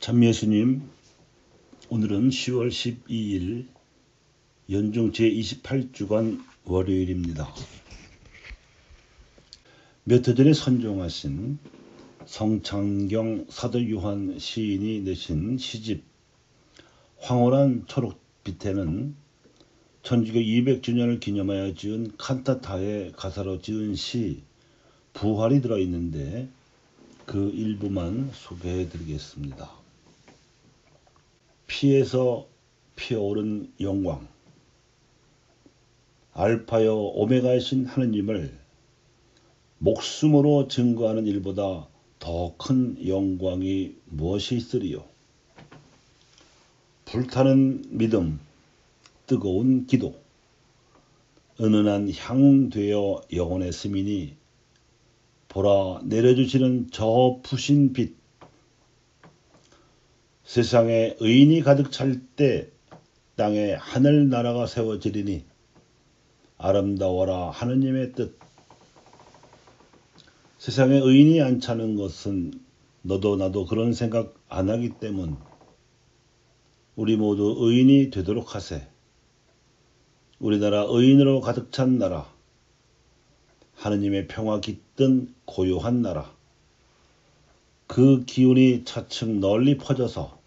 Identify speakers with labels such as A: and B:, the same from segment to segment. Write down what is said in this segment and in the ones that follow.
A: 참예수님, 오늘은 10월 12일 연중 제28주간 월요일입니다. 몇 해 전에 선종하신 성창경 사도 요한 시인이 내신 시집 황홀한 초록빛에는 천주교 200주년을 기념하여 지은 칸타타의 가사로 지은 시 부활이 들어있는데 그 일부만 소개해 드리겠습니다. 피에서 피어오른 영광, 알파여 오메가이신 하느님을 목숨으로 증거하는 일보다 더 큰 영광이 무엇이 있으리요? 불타는 믿음, 뜨거운 기도, 은은한 향 되어 영혼의 스민이 보라 내려주시는 저 부신 빛, 세상에 의인이 가득 찰 때 땅에 하늘나라가 세워지리니 아름다워라 하느님의 뜻. 세상에 의인이 안 차는 것은 너도 나도 그런 생각 안 하기 때문 우리 모두 의인이 되도록 하세. 우리나라 의인으로 가득 찬 나라, 하느님의 평화 깃든 고요한 나라, 그 기운이 차츰 널리 퍼져서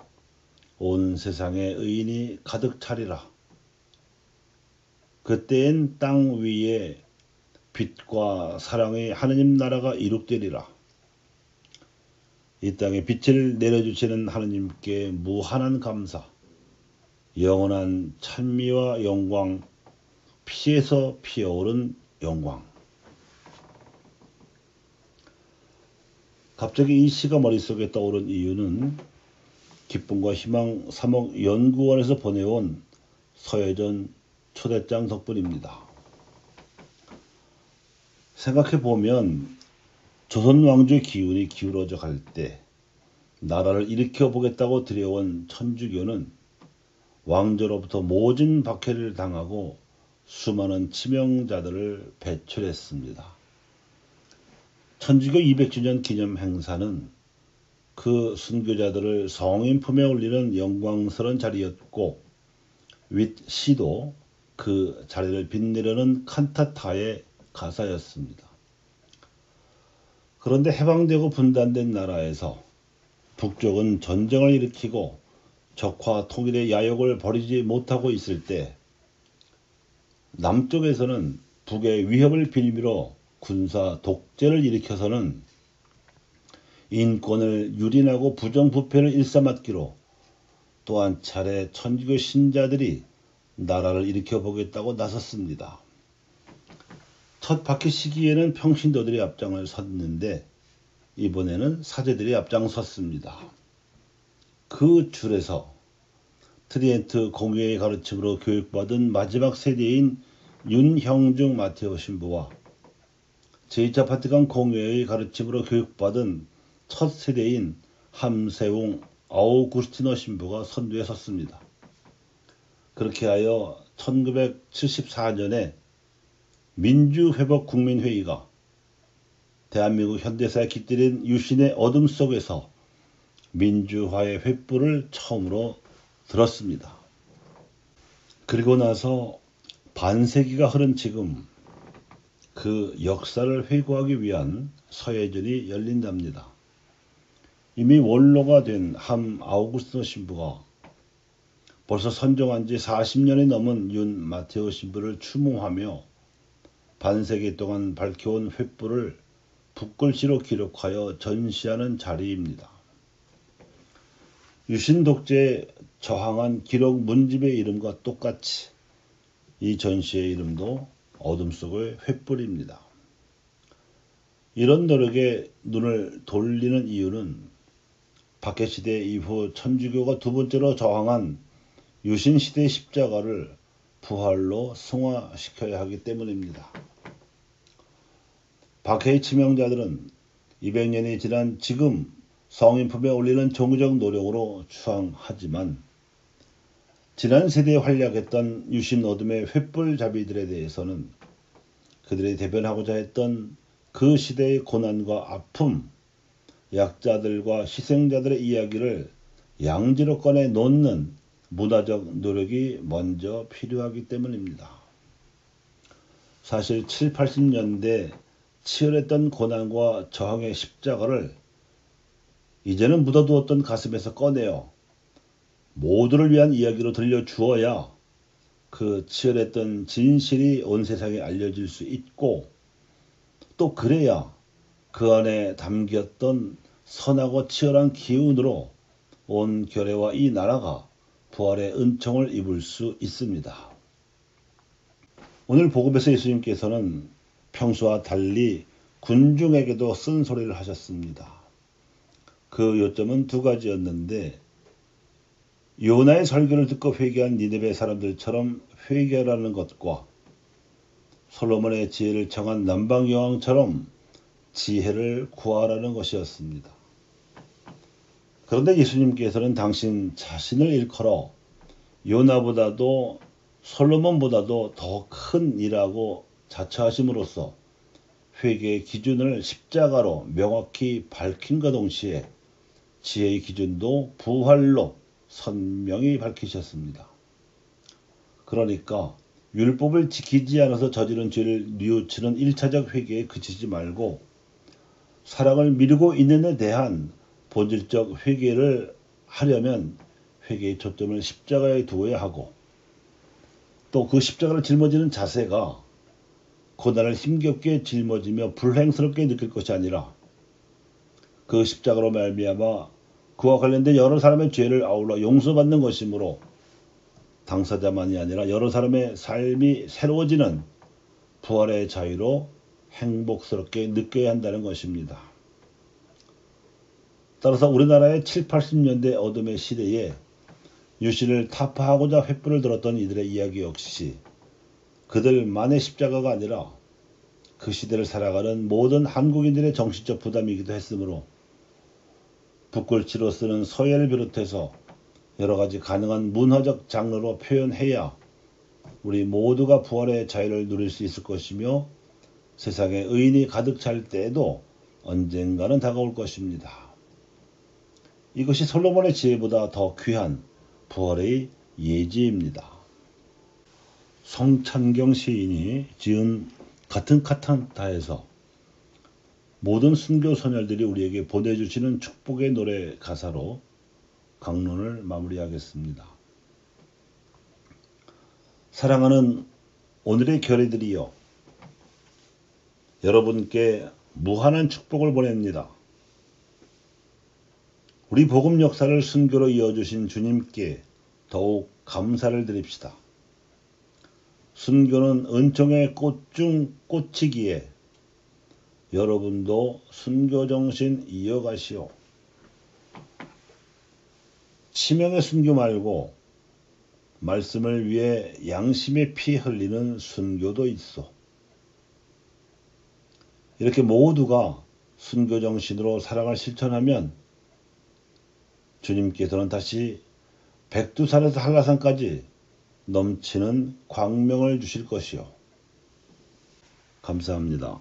A: 온 세상에 의인이 가득 차리라. 그때엔 땅 위에 빛과 사랑의 하느님 나라가 이룩되리라. 이 땅에 빛을 내려주시는 하느님께 무한한 감사, 영원한 찬미와 영광, 피에서 피어오른 영광. 갑자기 이 시가 머릿속에 떠오른 이유는 기쁨과 희망 사목연구원에서 보내온 서예전 초대장 덕분입니다. 생각해보면 조선 왕조의 기운이 기울어져 갈 때 나라를 일으켜 보겠다고 들여온 천주교는 왕조로부터 모진 박해를 당하고 수많은 치명자들을 배출했습니다. 천주교 200주년 기념 행사는 그 순교자들을 성인 품에 올리는 영광스러운 자리였고 윗 시도 그 자리를 빛내려는 칸타타의 가사였습니다. 그런데 해방되고 분단된 나라에서 북쪽은 전쟁을 일으키고 적화 통일의 야욕을 버리지 못하고 있을 때 남쪽에서는 북의 위협을 빌미로 군사 독재를 일으켜서는 인권을 유린하고 부정부패를 일삼았기로 또 한 차례 천주교 신자들이 나라를 일으켜 보겠다고 나섰습니다. 첫 박해 시기에는 평신도들이 앞장을 섰는데 이번에는 사제들이 앞장섰습니다. 그 줄에서 트리엔트 공회의 가르침으로 교육받은 마지막 세대인 윤형중 마테오 신부와 제2차 바티칸 공회의 가르침으로 교육받은 첫 세대인 함세웅 아우구스티노 신부가 선두에 섰습니다. 그렇게 하여 1974년에 민주회복국민회의가 대한민국 현대사에 깃들인 유신의 어둠 속에서 민주화의 횃불을 처음으로 들었습니다. 그리고 나서 반세기가 흐른 지금 그 역사를 회고하기 위한 서예전이 열린답니다. 이미 원로가 된 함 아우구스티노 신부가 벌써 선종한 지 40년이 넘은 윤 마테오 신부를 추모하며 반세기 동안 밝혀온 횃불을 붓글씨로 기록하여 전시하는 자리입니다. 유신 독재에 저항한 기록 문집의 이름과 똑같이 이 전시의 이름도 어둠 속의 횃불입니다. 이런 노력에 눈을 돌리는 이유는 박해시대 이후 천주교가 두 번째로 저항한 유신시대의 십자가를 부활로 승화시켜야 하기 때문입니다. 박해의 치명자들은 200년이 지난 지금 성인품에 올리는 종교적 노력으로 추앙하지만 지난 세대에 활약했던 유신 어둠의 횃불잡이들에 대해서는 그들이 대변하고자 했던 그 시대의 고난과 아픔, 약자들과 희생자들의 이야기를 양지로 꺼내 놓는 문화적 노력이 먼저 필요하기 때문입니다. 사실 7, 80년대 치열했던 고난과 저항의 십자가를 이제는 묻어두었던 가슴에서 꺼내어 모두를 위한 이야기로 들려주어야 그 치열했던 진실이 온 세상에 알려질 수 있고, 또 그래야 그 안에 담겼던 선하고 치열한 기운으로 온 결례와 이 나라가 부활의 은총을 입을 수 있습니다. 오늘 복음에서 예수님께서는 평소와 달리 군중에게도 쓴소리를 하셨습니다. 그 요점은 두 가지였는데, 요나의 설교를 듣고 회개한 니느웨 사람들처럼 회개하라는 것과 솔로몬의 지혜를 청한 남방여왕처럼 지혜를 구하라는 것이었습니다. 그런데 예수님께서는 당신 자신을 일컬어 요나보다도 솔로몬보다도 더 큰 일하고 자처하심으로써 회개의 기준을 십자가로 명확히 밝힌과 동시에 지혜의 기준도 부활로 선명히 밝히셨습니다. 그러니까 율법을 지키지 않아서 저지른 죄를 뉘우치는 1차적 회개에 그치지 말고 사랑을 미루고 있는 데 대한 본질적 회개를 하려면 회개의 초점을 십자가에 두어야 하고, 또 그 십자가를 짊어지는 자세가 고난을 힘겹게 짊어지며 불행스럽게 느낄 것이 아니라 그 십자가로 말미암아 그와 관련된 여러 사람의 죄를 아울러 용서받는 것이므로 당사자만이 아니라 여러 사람의 삶이 새로워지는 부활의 자유로 행복스럽게 느껴야 한다는 것입니다. 따라서 우리나라의 7, 80년대 어둠의 시대에 유신을 타파하고자 횃불을 들었던 이들의 이야기 역시 그들만의 십자가가 아니라 그 시대를 살아가는 모든 한국인들의 정신적 부담이기도 했으므로 붓글씨로 쓰는 서예를 비롯해서 여러 가지 가능한 문화적 장르로 표현해야 우리 모두가 부활의 자유를 누릴 수 있을 것이며 세상에 의인이 가득 찰 때에도 언젠가는 다가올 것입니다. 이것이 솔로몬의 지혜보다 더 귀한 부활의 예지입니다. 성찬경 시인이 지은 같은 카탄타에서 모든 순교 소녀들이 우리에게 보내주시는 축복의 노래 가사로 강론을 마무리하겠습니다. 사랑하는 오늘의 결의들이여, 여러분께 무한한 축복을 보냅니다. 우리 복음 역사를 순교로 이어주신 주님께 더욱 감사를 드립시다. 순교는 은총의 꽃 중 꽃이기에 여러분도 순교 정신 이어가시오. 치명의 순교 말고 말씀을 위해 양심의 피 흘리는 순교도 있어. 이렇게 모두가 순교 정신으로 사랑을 실천하면 주님께서는 다시 백두산에서 한라산까지 넘치는 광명을 주실 것이요. 감사합니다.